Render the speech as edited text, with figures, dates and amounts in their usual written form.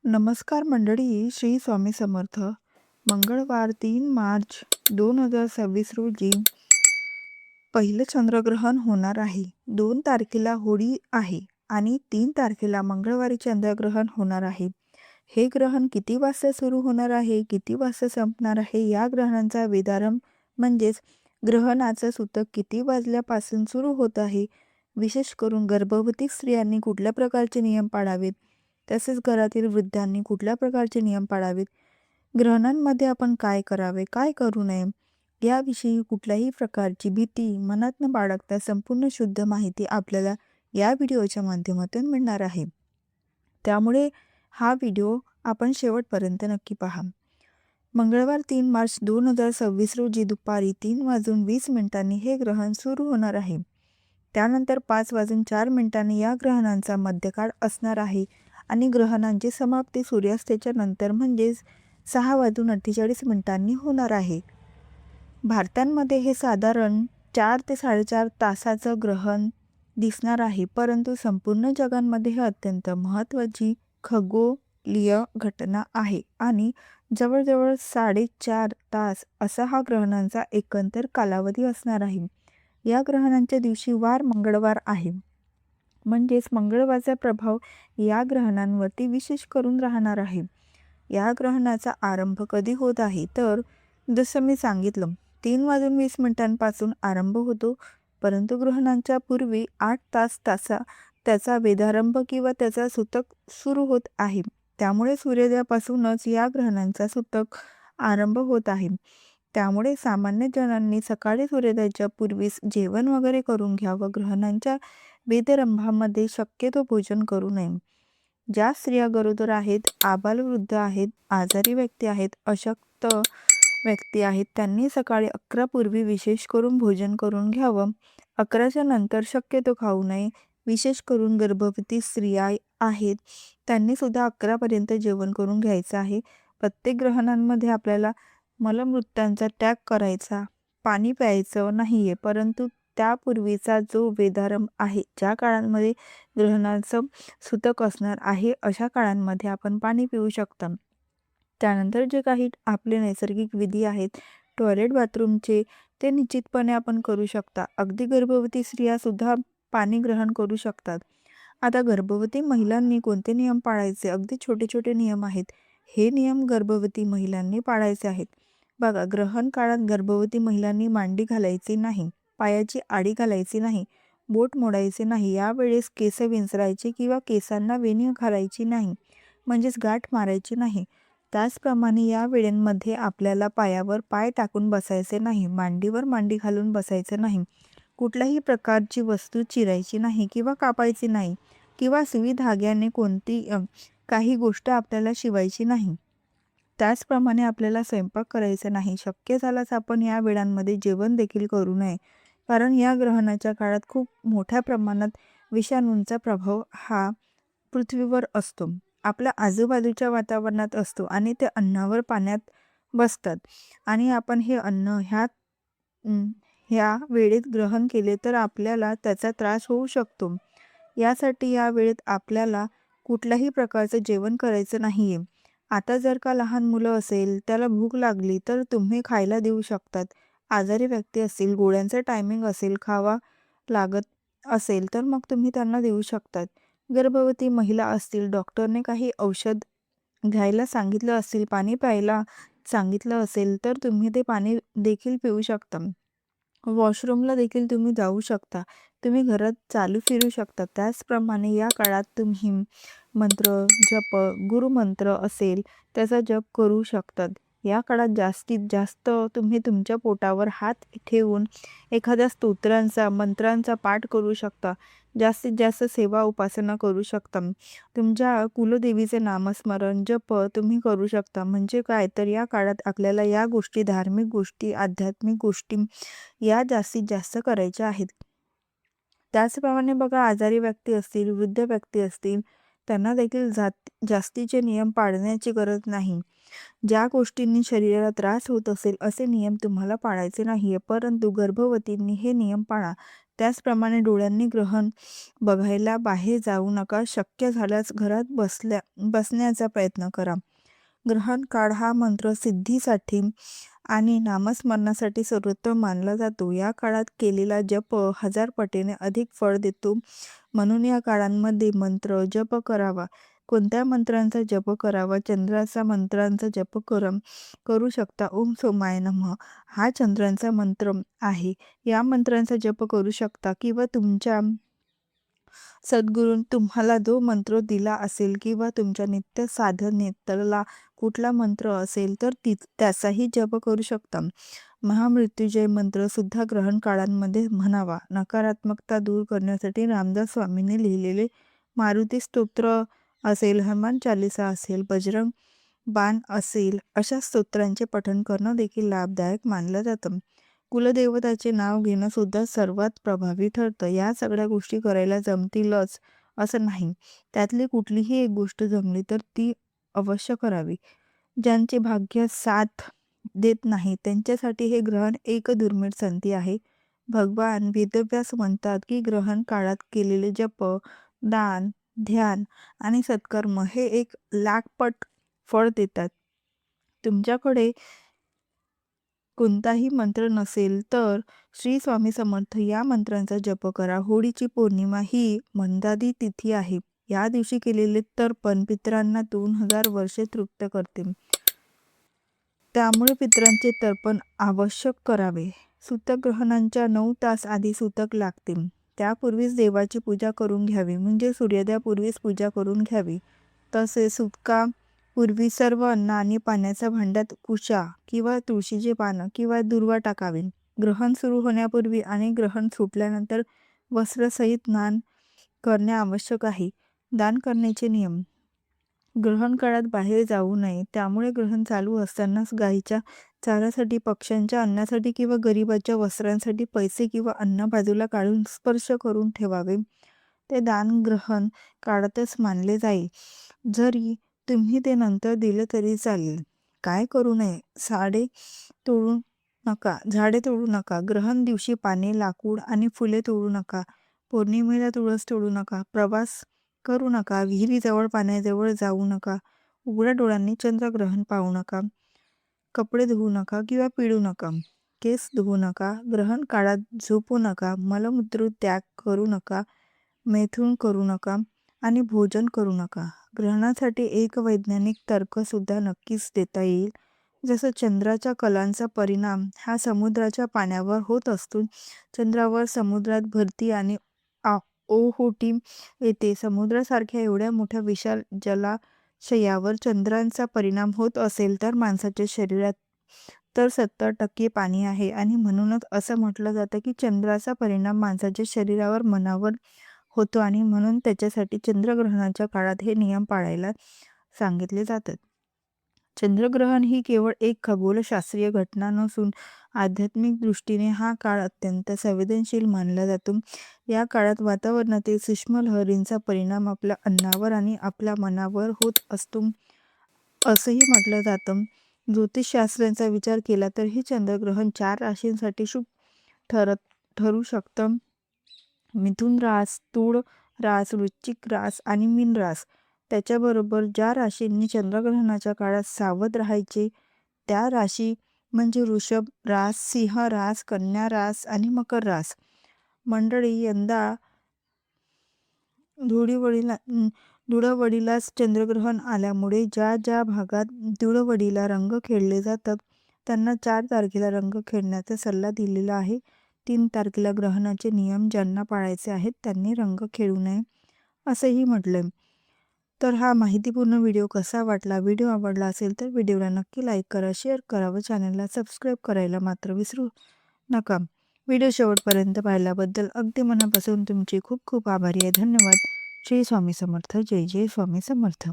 नमस्कार मंडळी, श्री स्वामी समर्थ. मंगळवार 3 मार्च 2026 रोजी पहिलं चंद्रग्रहण होणार आहे. 2 तारखेला होळी आहे आणि 3 तारखेला मंगळवारी चंद्रग्रहण होणार आहे. हे ग्रहण किती वाजता सुरू होणार आहे, किती वाजता संपणार आहे, या ग्रहणांचा वेदारंभ म्हणजेच ग्रहणाचं सूतक किती वाजल्यापासून सुरू होत आहे, विशेष करून गर्भवती स्त्रियांनी कुठल्या प्रकारचे नियम पाळावेत, तसेच घरातील वृद्धांनी कुठल्या प्रकारचे नियम पाळावेत, ग्रहणांमध्ये आपण काय करावे, काय करू नये, याविषयी कुठल्याही प्रकारची भीती मनात न बाळगता संपूर्ण शुद्ध माहिती आपल्याला या व्हिडिओच्या माध्यमातून मिळणार आहे. त्यामुळे हा व्हिडिओ आपण शेवटपर्यंत नक्की पहा. मंगळवार 3 मार्च 2026 रोजी दुपारी 3:20 हे ग्रहण सुरू होणार आहे. त्यानंतर 5:04 या ग्रहणांचा मध्यकाळ असणार आहे आणि ग्रहणांची समाप्ती सूर्यास्ताच्या नंतर म्हणजेच 6:48 होणार आहे. भारतामध्ये हे साधारण 4 ते 4.5 तासाचं ग्रहण दिसणार आहे, परंतु संपूर्ण जगांमध्ये हे अत्यंत महत्त्वाची खगोलीय घटना आहे आणि जवळजवळ 4.5 तास असा हा ग्रहणांचा एकंदर कालावधी असणार आहे. या ग्रहणांच्या दिवशी वार मंगळवार आहे, म्हणजेच मंगळवारचा प्रभाव या ग्रहणांवरती विशेष करून राहणार आहे. या ग्रहणाचा आरंभ कधी होत आहे तर जसं मी सांगितलं 3:20 आरंभ होतो, परंतु ग्रहणांच्या पूर्वी 8 तास त्याचा वेधारंभ किंवा त्याचा सूतक सुरू होत आहे. त्यामुळे सूर्योदयापासूनच या ग्रहणांचा सूतक आरंभ होत आहे. त्यामुळे सामान्य जणांनी सकाळी सूर्योदयाच्या पूर्वीच जेवण वगैरे करून घ्यावं. ग्रहणांच्या वेधरंभामध्ये शक्यतो भोजन करू नये. ज्या स्त्रिया गरोदर आहेत, आबालवृद्ध आहेत, आजारी व्यक्ती आहेत, अशक्त व्यक्ती आहेत, त्यांनी सकाळी 11 पूर्वी विशेष करून भोजन करून घ्यावं. 11च्या नंतर शक्यतो खाऊ नये. विशेष करून गर्भवती स्त्रिया आहेत, त्यांनी सुद्धा 11पर्यंत जेवण करून घ्यायचं आहे. प्रत्येक ग्रहणांमध्ये आपल्याला मलमूत्रांचा त्याग करायचा, पाणी प्यायचं नाही आहे, परंतु त्यापूर्वीचा जो वेधारंभ आहे, ज्या काळांमध्ये ग्रहणाचं सूतक असणार आहे, अशा काळांमध्ये आपण पाणी पिऊ शकता. त्यानंतर जे काही आपले नैसर्गिक विधी आहेत, टॉयलेट बाथरूमचे, ते निश्चितपणे आपण करू शकता. अगदी गर्भवती स्त्रियासुद्धा पाणी ग्रहण करू शकतात. आता गर्भवती महिलांनी कोणते नियम पाळायचे? अगदी छोटे छोटे नियम आहेत. हे नियम गर्भवती महिलांनी पाळायचे आहेत. बघा, ग्रहण काळात गर्भवती महिलांनी मांडी घालायची नाही, पायाची आडी घालायची नाही, बोट मोडायचे नाही. यावेळेस केस विंचरायचे किंवा केसांना वेणी घालायची नाही, म्हणजेच गाठ मारायची नाही. त्याचप्रमाणे या वेळेमध्ये आपल्याला पायावर पाय टाकून बसायचे नाही, मांडीवर मांडी घालून बसायचं नाही, कुठल्याही प्रकारची वस्तू चिरायची नाही किंवा कापायची नाही किंवा सुई धाग्याने काही गोष्ट आपल्याला शिवायची नाही. त्याचप्रमाणे आपल्याला स्वयंपाक करायचा नाही. शक्य झाल्यास आपण या वेळांमध्ये जेवण देखील करू नये, कारण या ग्रहणाच्या काळात खूप मोठ्या प्रमाणात विषाणूंचा प्रभाव हा पृथ्वीवर असतो, आपल्या आजूबाजूच्या वातावरणात असतो आणि ते अन्नावर पाण्यात बसतात आणि आपण हे अन्न ह्या वेळेत ग्रहण केले तर आपल्याला त्याचा त्रास होऊ शकतो. यासाठी या वेळेत आपल्याला कुठल्याही प्रकारचं जेवण करायचं नाही आहे. आता जर का लहान मुलं असेल, त्याला भूक लागली तर तुम्ही खायला देऊ शकतात. आजारी व्यक्ती असतील, गोळ्यांचा टायमिंग असेल, खावा लागत असेल तर मग तुम्ही त्यांना देऊ शकतात. गर्भवती महिला असतील, डॉक्टरने काही औषध घ्यायला सांगितलं असेल, पाणी प्यायला सांगितलं असेल तर तुम्ही ते पाणी देखील पिऊ शकता. वॉशरूमला देखील तुम्ही जाऊ शकता. तुम्ही घरात चालू फिरू शकता. त्याचप्रमाणे या काळात तुम्ही मंत्र, जप, गुरुमंत्र असेल त्याचा जप करू शकतात. या काळात जास्तीत जास्त तुम्ही तुमच्या पोटावर हात ठेवून एखाद्या स्तोत्रांचा, मंत्रांचा पाठ करू शकता. जास्तीत जास्त सेवा उपासना करू शकता. तुमच्या कुलदेवीचे नामस्मरण, जप तुम्ही करू शकता. म्हणजे काय तर या काळात आपल्याला या गोष्टी, धार्मिक गोष्टी, आध्यात्मिक गोष्टी या जास्तीत जास्त करायच्या आहेत. त्याचप्रमाणे बघा, आजारी व्यक्ती असतील, वृद्ध व्यक्ती असतील, त्यांना देखील जास्तीचे नियम पाळण्याची गरज नाही. ज्या गोष्टींनी शरीराला त्रास होत असेल असे नियम तुम्हाला पाळायचे नाही आहे, परंतु गर्भवतींनी हे नियम पाळा. त्याचप्रमाणे डोळ्यांनी ग्रहण बघायला बाहेर जाऊ नका. शक्य झाल्यास घरात बसण्याचा प्रयत्न करा. ग्रहण काळ हा मंत्र सिद्धीसाठी आणि नामस्मरणासाठी सर्वोत्तम मानला जातो. या काळात केलेला जप 1000 पटीने अधिक फळ देतो. म्हणून या काळांमध्ये मंत्र जप करावा. कोणत्या मंत्रांचा जप करावा? चंद्राचा मंत्रांचा जप करू शकता. ओम सोमाय नमः हा चंद्राचा मंत्र आहे. या मंत्रांचा जप करू शकता किंवा तुमच्या सद्गुरूंनी तुम्हाला जो मंत्र दिला असेल किंवा तुमच्या नित्य साधनेतला कुठला मंत्र असेल तर त्याचाही जप करू शकता. महामृत्युंजय मंत्र सुद्धा ग्रहण काळांमध्ये म्हणावा. नकारात्मकता दूर करण्यासाठी रामदास स्वामींनी लिहिलेले मारुती स्तोत्र असेल, हनुमान चालीसा असेल, बजरंग बाण असेल, अशा स्तोत्रांचे पठण करणं देखील लाभदायक मानलं जातं. कुलदेवताचे नाव घेणं सुद्धा सर्वात प्रभावी ठरतं. या सगळ्या गोष्टी करायला जमतीलच असं नाही. त्यातली कुठलीही एक गोष्ट जमली तर ती अवश्य करावी. ज्यांचे भाग्य साथ देत नाही त्यांच्यासाठी हे ग्रहण एक दुर्मिळ संधी आहे. भगवान वेदव्यास म्हणतात की ग्रहण काळात केलेले जप, दान, ध्यान आणि सत्कर्म हे 1,00,000 पट फळ देतात. तुमच्याकडे कोणताही मंत्र नसेल तर श्री स्वामी समर्थ या मंत्रांचा जप करा. होळीची पौर्णिमा ही मंदादी तिथी आहे. या दिवशी केलेले तर्पण पितरांना 2000 वर्षे तृप्त करते. त्यामुळे पितरांचे तर्पण आवश्यक करावे. सूतक ग्रहणांच्या 9 तास आधी सूतक लागते. त्यापूर्वीच देवाची पूजा करून घ्यावी. म्हणजे सूर्योदयापूर्वीच पूजा करून घ्यावी. तसेच सूतकापूर्वी सर्व अन्न आणि पाण्याच्या भांड्यात कुशा किंवा तुळशीचे पानं किंवा दुर्वा टाकावे. ग्रहण सुरू होण्यापूर्वी आणि ग्रहण सुटल्यानंतर वस्त्रसहित स्नान करणे आवश्यक आहे. दान करण्याचे नियम. ग्रहण काळात बाहेर जाऊ नये. त्यामुळे ग्रहण चालू असतानाच गायीच्या चाऱ्यासाठी, पक्ष्यांच्या अन्नासाठी किंवा गरिबाच्या वस्त्रांसाठी पैसे किंवा अन्न बाजूला काढून स्पर्श करून ठेवावे. ते दान ग्रहण काळातच मानले जाईल. जरी तुम्ही ते नंतर दिलं तरी चालेल. काय करू नये? झाडे तोडू नका. ग्रहण दिवशी पाने, लाकूड आणि फुले तोडू नका. पौर्णिमेला तुळस तोडू नका. प्रवास करू नका. विहिरीजवळ, पाण्याजवळ जाऊ नका. उघड्या डोळ्यांनी चंद्रग्रहण पाहू नका. कपडे धुवू नका किंवा पिळू नका. केस धुवू नका. ग्रहण काळात झोपू नका. मलमूत्र त्याग करू नका. मैथुन करू नका आणि भोजन करू नका. ग्रहणासाठी एक वैज्ञानिक तर्क सुद्धा नक्कीच देता येईल. जसं चंद्राच्या कलांचा परिणाम हा समुद्राच्या पाण्यावर होत असतो. चंद्रावर समुद्रात भरती आणि ओहोटी येते. समुद्रासारख्या एवढ्या मोठ्या विशाल जलाशयावर चंद्राचा परिणाम होत असेल तर माणसाच्या शरीरात तर 70% पाणी आहे. आणि म्हणूनच असं म्हटलं जातं की चंद्राचा परिणाम माणसाच्या शरीरावर, मनावर होतो आणि म्हणून त्याच्यासाठी चंद्रग्रहणाच्या काळात हे नियम पाळायला सांगितले जातात. चंद्रग्रहण ही केवळ एक खगोलशास्त्रीय घटना नसून आध्यात्मिक दृष्टीने हा काळ अत्यंत संवेदनशील मानला जातो. या काळात वातावरणातील सूक्ष्म लहरींचा परिणाम आपल्या अन्नावर आणि आपल्या मनावर होत असतो असंही म्हटलं जातं. ज्योतिषशास्त्राचा विचार केला तर हे चंद्रग्रहण 4 राशींसाठी शुभ ठरू शकतं. मिथुन रास, तुळ रास, वृश्चिक रास आणि मीन रास. त्याच्याबरोबर ज्या राशींनी चंद्रग्रहणाच्या काळात सावध राहायचे त्या राशी म्हणजे वृषभ रास, सिंह रास, कन्या रास आणि मकर रास. मंडळी, यंदा धुळवडीलाच चंद्रग्रहण आल्यामुळे ज्या भागात धुळवडीला रंग खेळले जातात त्यांना 4 तारखेला रंग खेळण्याचा सल्ला दिलेला आहे. 3 तारखेला ग्रहणाचे नियम ज्यांना पाळायचे आहेत त्यांनी रंग खेळू नये असंही म्हटलंय. तर हा माहितीपूर्ण व्हिडिओ कसा वाटला? व्हिडिओ आवडला असेल तर व्हिडिओला नक्की लाईक करा, शेअर करा व चॅनलला सबस्क्राईब करायला मात्र विसरू नका. व्हिडिओ शेवटपर्यंत पाहिल्याबद्दल अगदी मनापासून तुमचे खूप खूप आभारी आहे. धन्यवाद. श्री स्वामी समर्थ. जय जय स्वामी समर्थ.